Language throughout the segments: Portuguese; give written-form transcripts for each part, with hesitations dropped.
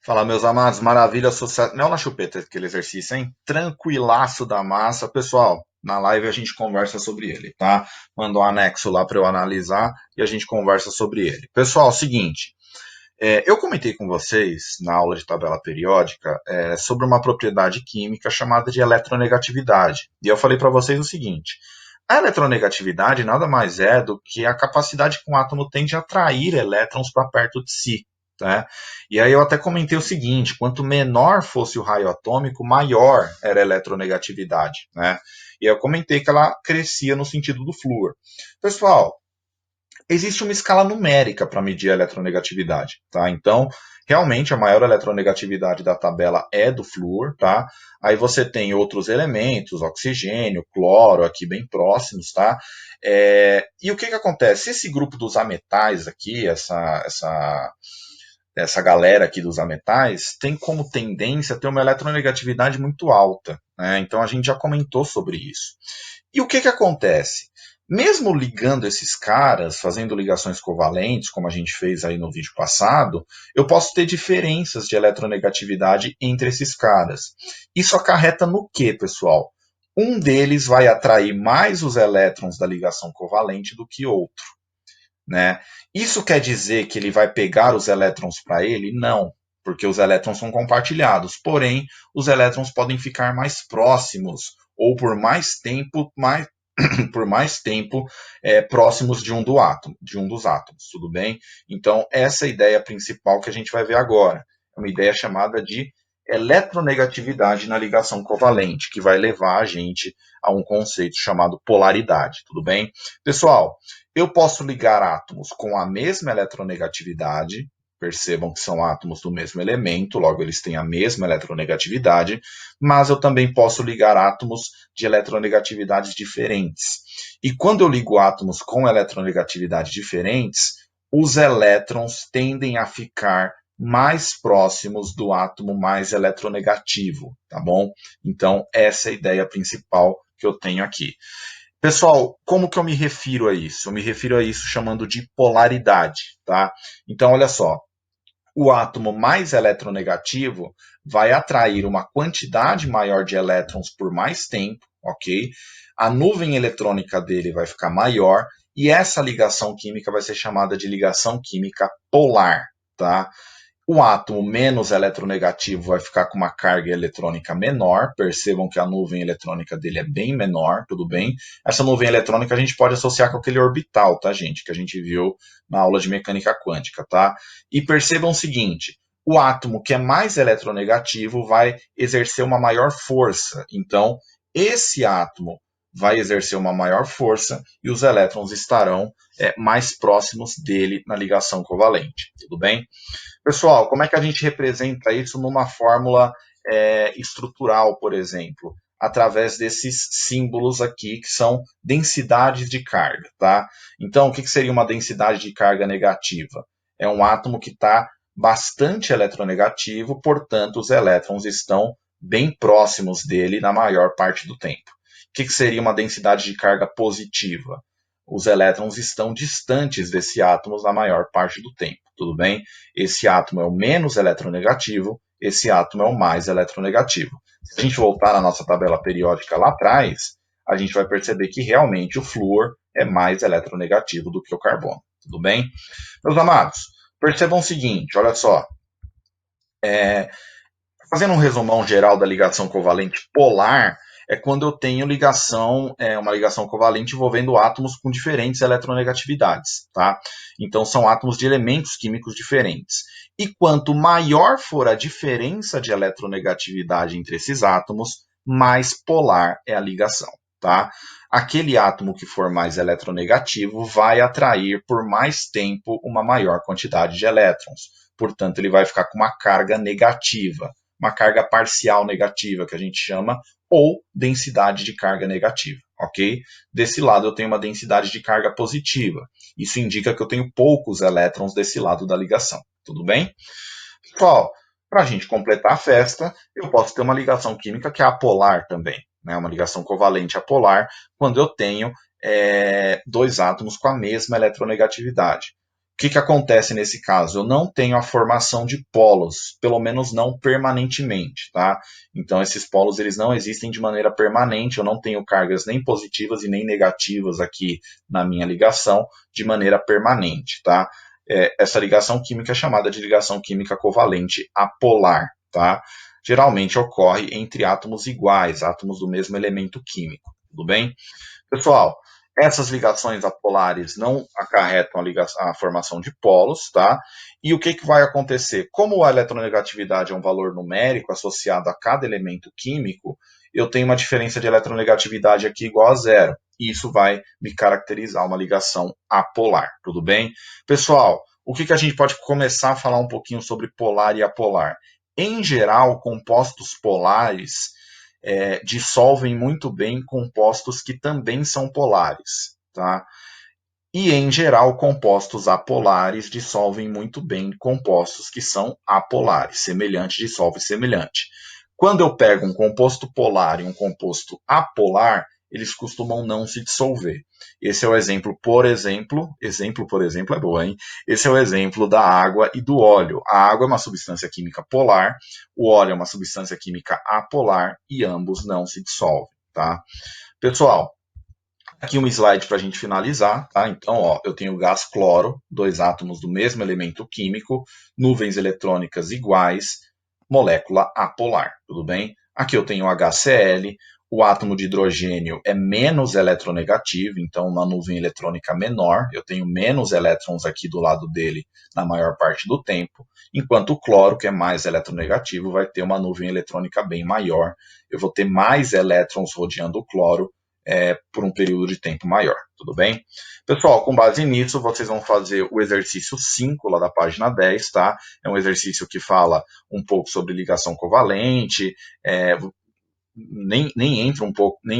Fala, meus amados, maravilha, sucesso. Não na chupeta aquele exercício, hein? Tranquilaço da massa. Pessoal, na live a gente conversa sobre ele, tá? Manda um anexo lá para eu analisar e a gente conversa sobre ele. Pessoal, seguinte, eu comentei com vocês na aula de tabela periódica sobre uma propriedade química chamada de eletronegatividade. E eu falei para vocês o seguinte: a eletronegatividade nada mais é do que a capacidade que um átomo tem de atrair elétrons para perto de si. Tá? E aí eu até comentei o seguinte: quanto menor fosse o raio atômico, maior era a eletronegatividade. Né? E aí eu comentei que ela crescia no sentido do flúor. Pessoal, existe uma escala numérica para medir a eletronegatividade, tá? Então, realmente a maior eletronegatividade da tabela é do flúor, tá? Aí você tem outros elementos, oxigênio, cloro, aqui bem próximos, tá? E o que que acontece? Esse grupo dos ametais aqui, essa galera aqui dos ametais, tem como tendência a ter uma eletronegatividade muito alta, né? Então a gente já comentou sobre isso. E o que que acontece? Mesmo ligando esses caras, fazendo ligações covalentes, como a gente fez aí no vídeo passado, eu posso ter diferenças de eletronegatividade entre esses caras. Isso acarreta no que, pessoal? Um deles vai atrair mais os elétrons da ligação covalente do que outro, né? Isso quer dizer que ele vai pegar os elétrons para ele? Não, porque os elétrons são compartilhados. Porém, os elétrons podem ficar mais próximos ou por mais tempo próximos de um dos átomos, tudo bem? Então, essa é a ideia principal que a gente vai ver agora. É uma ideia chamada de eletronegatividade na ligação covalente, que vai levar a gente a um conceito chamado polaridade, tudo bem? Pessoal, eu posso ligar átomos com a mesma eletronegatividade, percebam que são átomos do mesmo elemento, logo eles têm a mesma eletronegatividade, mas eu também posso ligar átomos de eletronegatividades diferentes. E quando eu ligo átomos com eletronegatividades diferentes, os elétrons tendem a ficar mais próximos do átomo mais eletronegativo, tá bom? Então, essa é a ideia principal que eu tenho aqui. Pessoal, como que eu me refiro a isso? Eu me refiro a isso chamando de polaridade, tá? Então, olha só, o átomo mais eletronegativo vai atrair uma quantidade maior de elétrons por mais tempo, ok? A nuvem eletrônica dele vai ficar maior e essa ligação química vai ser chamada de ligação química polar, tá? O átomo menos eletronegativo vai ficar com uma carga eletrônica menor. Percebam que a nuvem eletrônica dele é bem menor, tudo bem? Essa nuvem eletrônica a gente pode associar com aquele orbital, tá, gente? Que a gente viu na aula de mecânica quântica, tá? E percebam o seguinte: o átomo que é mais eletronegativo vai exercer uma maior força. Então, esse átomo vai exercer uma maior força e os elétrons estarão mais próximos dele na ligação covalente, tudo bem? Pessoal, como é que a gente representa isso numa fórmula estrutural, por exemplo? Através desses símbolos aqui, que são densidades de carga, tá? Então, o que seria uma densidade de carga negativa? É um átomo que está bastante eletronegativo, portanto, os elétrons estão bem próximos dele na maior parte do tempo. O que seria uma densidade de carga positiva? Os elétrons estão distantes desse átomo na maior parte do tempo, tudo bem? Esse átomo é o menos eletronegativo, esse átomo é o mais eletronegativo. Se a gente voltar na nossa tabela periódica lá atrás, a gente vai perceber que realmente o flúor é mais eletronegativo do que o carbono, tudo bem? Meus amados, percebam o seguinte, olha só, fazendo um resumão geral da ligação covalente polar, é quando eu tenho uma ligação covalente envolvendo átomos com diferentes eletronegatividades, tá? Então são átomos de elementos químicos diferentes. E quanto maior for a diferença de eletronegatividade entre esses átomos, mais polar é a ligação, tá? Aquele átomo que for mais eletronegativo vai atrair por mais tempo uma maior quantidade de elétrons. Portanto, ele vai ficar com uma carga negativa, uma carga parcial negativa, que a gente chama, ou densidade de carga negativa, ok? Desse lado eu tenho uma densidade de carga positiva. Isso indica que eu tenho poucos elétrons desse lado da ligação, tudo bem? Pessoal, para a gente completar a festa, eu posso ter uma ligação química que é apolar também, né? Uma ligação covalente apolar, quando eu tenho dois átomos com a mesma eletronegatividade. que acontece nesse caso? Eu não tenho a formação de polos, pelo menos não permanentemente, tá? Então esses polos eles não existem de maneira permanente, eu não tenho cargas nem positivas e nem negativas aqui na minha ligação de maneira permanente, tá? Essa ligação química é chamada de ligação química covalente apolar, tá? Geralmente ocorre entre átomos iguais, átomos do mesmo elemento químico, tudo bem? Pessoal, essas ligações apolares não acarretam a formação de polos, tá? E o que vai acontecer? Como a eletronegatividade é um valor numérico associado a cada elemento químico, eu tenho uma diferença de eletronegatividade aqui igual a zero. E isso vai me caracterizar uma ligação apolar, tudo bem? Pessoal, o que a gente pode começar a falar um pouquinho sobre polar e apolar? Em geral, compostos polares dissolvem muito bem compostos que também são polares, tá? E, em geral, compostos apolares dissolvem muito bem compostos que são apolares. Semelhante dissolve semelhante. Quando eu pego um composto polar e um composto apolar, eles costumam não se dissolver. Esse é o exemplo, por exemplo é boa, hein? Esse é o exemplo da água e do óleo. A água é uma substância química polar, o óleo é uma substância química apolar e ambos não se dissolvem, tá? Pessoal, aqui um slide para a gente finalizar, tá? Então, ó, eu tenho gás cloro, dois átomos do mesmo elemento químico, nuvens eletrônicas iguais, molécula apolar, tudo bem? Aqui eu tenho HCl, o átomo de hidrogênio é menos eletronegativo, então uma nuvem eletrônica menor, eu tenho menos elétrons aqui do lado dele na maior parte do tempo, enquanto o cloro, que é mais eletronegativo, vai ter uma nuvem eletrônica bem maior, eu vou ter mais elétrons rodeando o cloro, por um período de tempo maior, tudo bem? Pessoal, com base nisso, vocês vão fazer o exercício 5 lá da página 10, tá? É um exercício que fala um pouco sobre ligação covalente, nem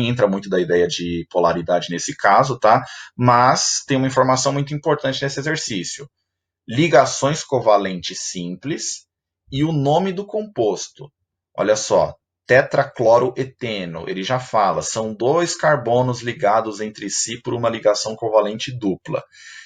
entra muito da ideia de polaridade nesse caso, tá? Mas tem uma informação muito importante nesse exercício. Ligações covalentes simples e o nome do composto. Olha só, tetracloroeteno, ele já fala, são dois carbonos ligados entre si por uma ligação covalente dupla.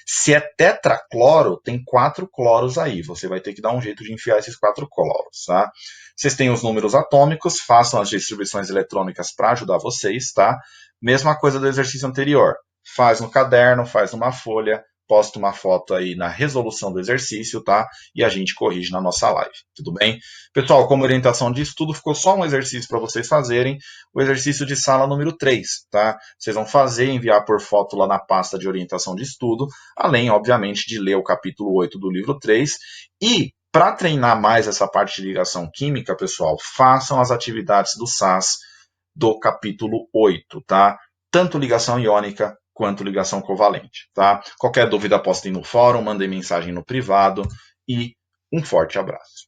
Se é tetracloro, tem 4 cloros aí, você vai ter que dar um jeito de enfiar esses 4 cloros, tá? Vocês têm os números atômicos, façam as distribuições eletrônicas para ajudar vocês, tá? Mesma coisa do exercício anterior, faz no caderno, faz numa folha, posta uma foto aí na resolução do exercício, tá? E a gente corrige na nossa live, tudo bem? Pessoal, como orientação disso tudo, ficou só um exercício para vocês fazerem, o exercício de sala número 3, tá? Vocês vão fazer e enviar por foto lá na pasta de orientação de estudo, além, obviamente, de ler o capítulo 8 do livro 3. E, para treinar mais essa parte de ligação química, pessoal, façam as atividades do SAS do capítulo 8, tá? Tanto ligação iônica quanto ligação covalente, tá? Qualquer dúvida, postem no fórum, mandem mensagem no privado e um forte abraço.